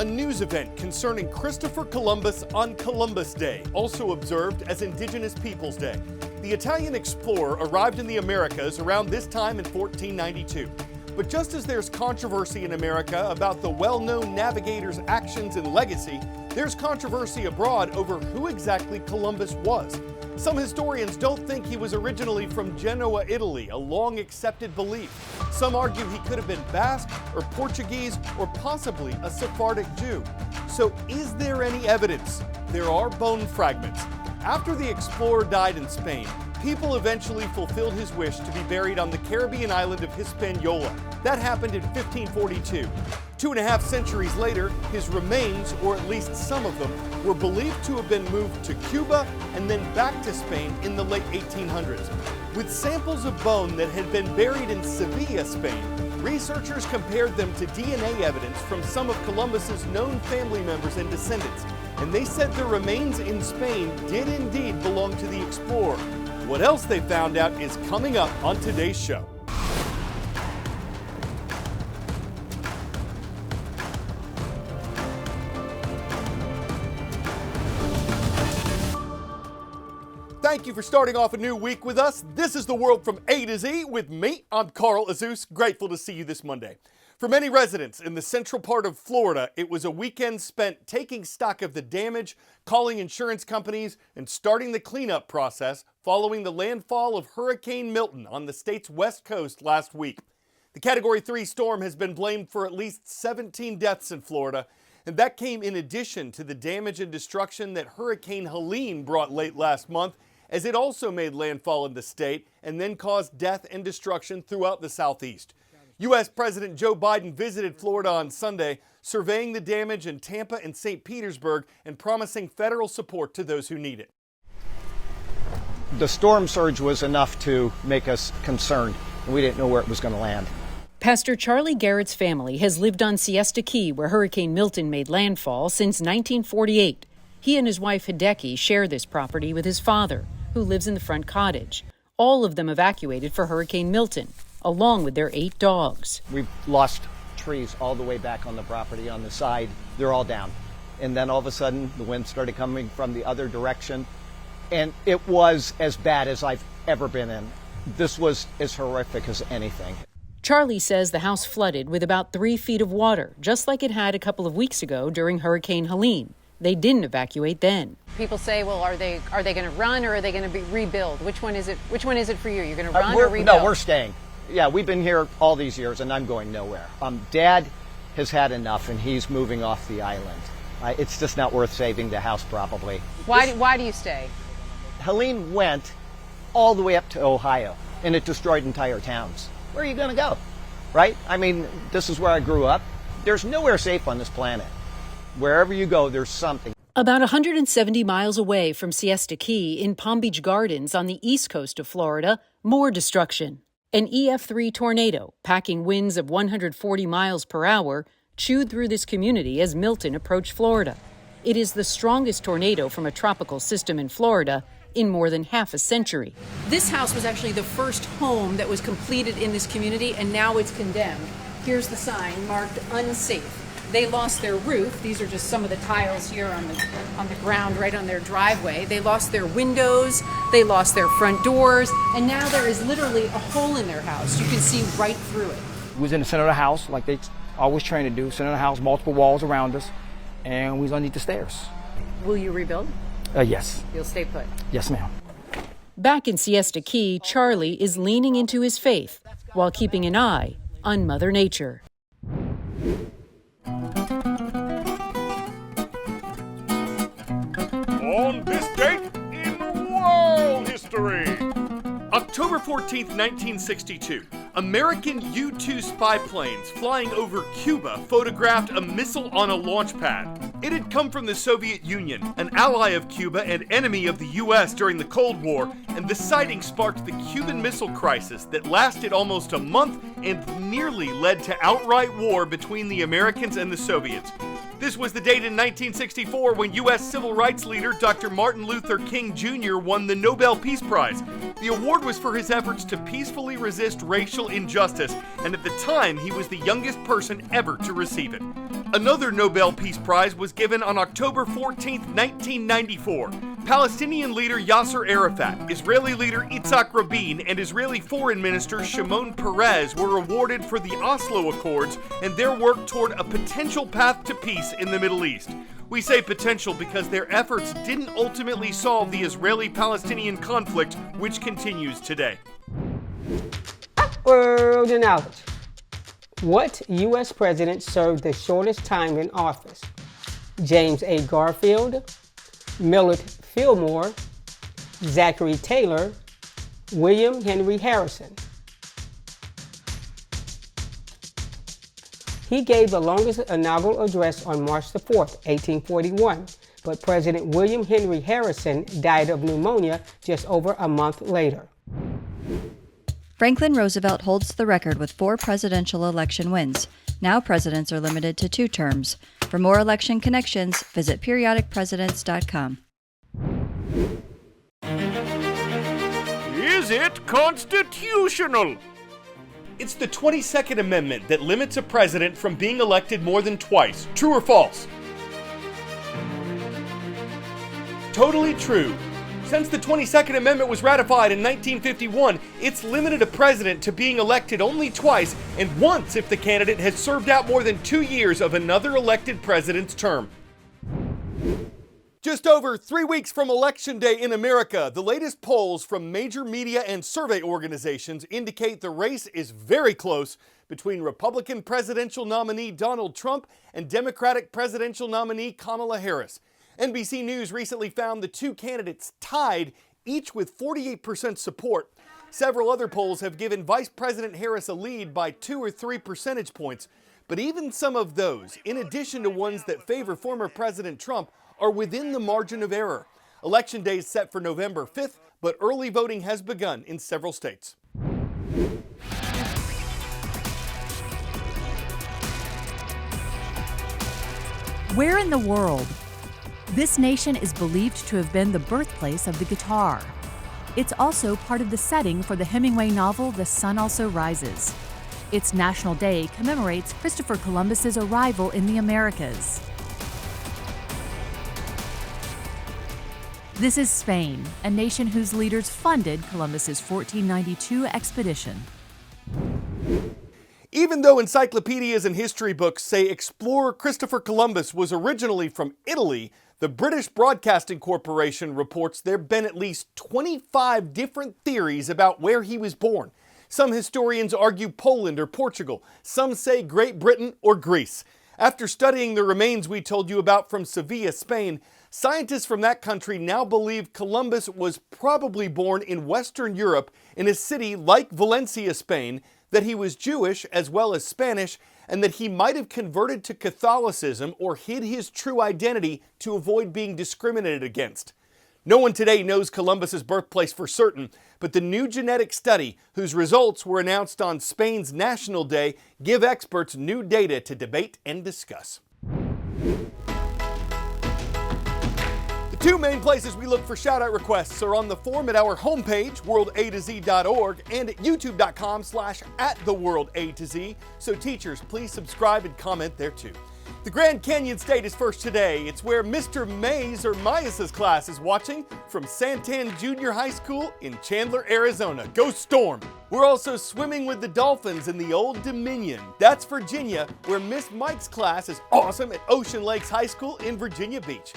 a news event concerning Christopher Columbus on Columbus Day, also observed as Indigenous Peoples Day. The Italian explorer arrived in the Americas around this time in 1492. But just as there's controversy in America about the well-known navigator's actions and legacy, there's controversy abroad over who exactly Columbus was. Some historians don't think he was originally from Genoa, Italy, a long-accepted belief. Some argue he could have been Basque or Portuguese or possibly a Sephardic Jew. So is there any evidence? There are bone fragments. After the explorer died in Spain, people eventually fulfilled his wish to be buried on the Caribbean island of Hispaniola. That happened in 1542. 2.5 centuries later, his remains, or at least some of them, were believed to have been moved to Cuba and then back to Spain in the late 1800s. With samples of bone that had been buried in Sevilla, Spain, researchers compared them to DNA evidence from some of Columbus's known family members and descendants, and they said the remains in Spain did indeed belong to the explorer. What else they found out is coming up on today's show. Thank you for starting off a new week with us. This is The World from A to Z with me. I'm Carl Azuz. Grateful to see you this Monday. For many residents in the central part of Florida, it was a weekend spent taking stock of the damage, calling insurance companies, and starting the cleanup process following the landfall of Hurricane Milton on the state's west coast last week. The Category 3 storm has been blamed for at least 17 deaths in Florida, and that came in addition to the damage and destruction that Hurricane Helene brought late last month, as it also made landfall in the state and then caused death and destruction throughout the southeast. U.S. President Joe Biden visited Florida on Sunday, surveying the damage in Tampa and St. Petersburg and promising federal support to those who need it. The storm surge was enough to make us concerned, and we didn't know where it was going to land. Pastor Charlie Garrett's family has lived on Siesta Key, where Hurricane Milton made landfall, since 1948. He and his wife Hideki share this property with his father, who lives in the front cottage. All of them evacuated for Hurricane Milton, along with their 8 dogs. We've lost trees all the way back on the property on the side. They're all down. And then all of a sudden, the wind started coming from the other direction. And it was as bad as I've ever been in. This was as horrific as anything. Charlie says the house flooded with about 3 feet of water, just like it had a couple of weeks ago during Hurricane Helene. They didn't evacuate then. People say, well, are they going to run or are they going to rebuild? Which one is it for you? You're going to run or rebuild? No, we're staying. Yeah, we've been here all these years, and I'm going nowhere. Dad has had enough, and he's moving off the island. It's just not worth saving the house, probably. Why do you stay? Helene went all the way up to Ohio, and it destroyed entire towns. Where are you going to go, right? I mean, this is where I grew up. There's nowhere safe on this planet. Wherever you go, there's something. About 170 miles away from Siesta Key in Palm Beach Gardens on the east coast of Florida, more destruction. An EF3 tornado, packing winds of 140 miles per hour, chewed through this community as Milton approached Florida. It is the strongest tornado from a tropical system in Florida in more than half a century. This house was actually the first home that was completed in this community, and now it's condemned. Here's the sign marked unsafe. They lost their roof. These are just some of the tiles here on the ground right on their driveway. They lost their windows, they lost their front doors, and now there is literally a hole in their house. You can see right through it. We was in the center of the house, like they always train to do, center of the house, multiple walls around us, and we was underneath the stairs. Will you rebuild? Yes. You'll stay put? Yes, ma'am. Back in Siesta Key, Charlie is leaning into his faith while keeping an eye on Mother Nature. On this date in world history. October 14th, 1962. American U-2 spy planes flying over Cuba photographed a missile on a launch pad. It had come from the Soviet Union, an ally of Cuba and enemy of the U.S. during the Cold War, and the sighting sparked the Cuban Missile Crisis that lasted almost a month and nearly led to outright war between the Americans and the Soviets. This was the date in 1964 when U.S. civil rights leader Dr. Martin Luther King Jr. won the Nobel Peace Prize. The award was for his efforts to peacefully resist racial injustice, and at the time he was the youngest person ever to receive it. Another Nobel Peace Prize was given on October 14, 1994. Palestinian leader Yasser Arafat, Israeli leader Yitzhak Rabin, and Israeli Foreign Minister Shimon Peres were awarded for the Oslo Accords and their work toward a potential path to peace in the Middle East. We say potential because their efforts didn't ultimately solve the Israeli-Palestinian conflict, which continues today. World and knowledge. What U.S. president served the shortest time in office? James A. Garfield, Millard Fillmore, Zachary Taylor, William Henry Harrison. He gave the longest inaugural address on March the 4th, 1841, but President William Henry Harrison died of pneumonia just over a month later. Franklin Roosevelt holds the record with 4 presidential election wins. Now presidents are limited to 2 terms. For more election connections, visit periodicpresidents.com. Is it constitutional? It's the 22nd Amendment that limits a president from being elected more than twice. True or false? Totally true. Since the 22nd Amendment was ratified in 1951, it's limited a president to being elected only twice, and once if the candidate has served out more than 2 years of another elected president's term. Just over 3 weeks from Election Day in America, the latest polls from major media and survey organizations indicate the race is very close between Republican presidential nominee Donald Trump and Democratic presidential nominee Kamala Harris. NBC News recently found the 2 candidates tied, each with 48% support. Several other polls have given Vice President Harris a lead by 2 or 3 percentage points. But even some of those, in addition to ones that favor former President Trump, are within the margin of error. Election Day is set for November 5th, but early voting has begun in several states. Where in the world? This nation is believed to have been the birthplace of the guitar. It's also part of the setting for the Hemingway novel The Sun Also Rises. Its National Day commemorates Christopher Columbus's arrival in the Americas. This is Spain, a nation whose leaders funded Columbus's 1492 expedition. Even though encyclopedias and history books say explorer Christopher Columbus was originally from Italy, the British Broadcasting Corporation reports there have been at least 25 different theories about where he was born. Some historians argue Poland or Portugal. Some say Great Britain or Greece. After studying the remains we told you about from Sevilla, Spain, scientists from that country now believe Columbus was probably born in Western Europe in a city like Valencia, Spain, that he was Jewish as well as Spanish, and that he might have converted to Catholicism or hid his true identity to avoid being discriminated against. No one today knows Columbus's birthplace for certain, but the new genetic study, whose results were announced on Spain's National Day, give experts new data to debate and discuss. The 2 main places we look for shout-out requests are on the form at our homepage, worldatoz.org, and at youtube.com/@theworldatoz. So teachers, please subscribe and comment there too. The Grand Canyon State is first today. It's where Mr. Mays or Myas's class is watching from Santan Junior High School in Chandler, Arizona. Go Storm! We're also swimming with the dolphins in the Old Dominion. That's Virginia, where Miss Mike's class is awesome at Ocean Lakes High School in Virginia Beach.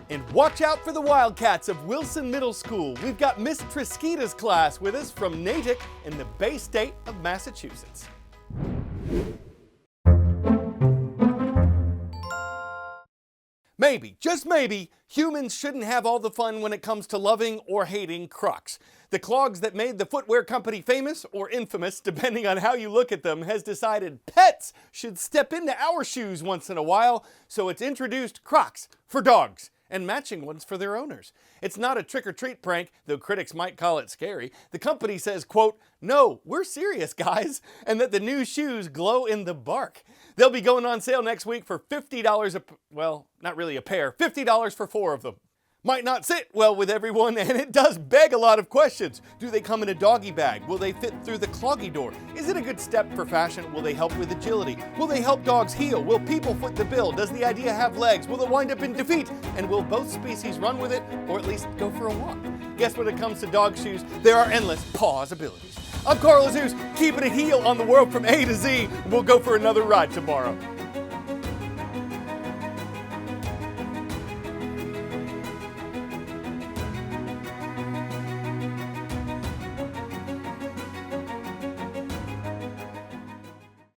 And watch out for the Wildcats of Wilson Middle School. We've got Miss Trisquita's class with us from Natick in the Bay State of Massachusetts. Maybe, just maybe, humans shouldn't have all the fun when it comes to loving or hating Crocs. The clogs that made the footwear company famous, or infamous, depending on how you look at them, has decided pets should step into our shoes once in a while, so it's introduced Crocs for dogs, and matching ones for their owners. It's not a trick-or-treat prank, though critics might call it scary. The company says, quote, "No, we're serious, guys," and that the new shoes glow in the bark. They'll be going on sale next week for $50 well, not really a pair, $50 for 4 of them. might not sit well with everyone, and it does beg a lot of questions. Do they come in a doggy bag? Will they fit through the cloggy door? Is it a good step for fashion? Will they help with agility? Will they help dogs heal? Will people foot the bill? Does the idea have legs? Will it wind up in defeat? And will both species run with it, or at least go for a walk? Guess when it comes to dog shoes, there are endless possibilities. I'm Carl Azuz, keeping it heel on the world from A to Z. We'll go for another ride tomorrow.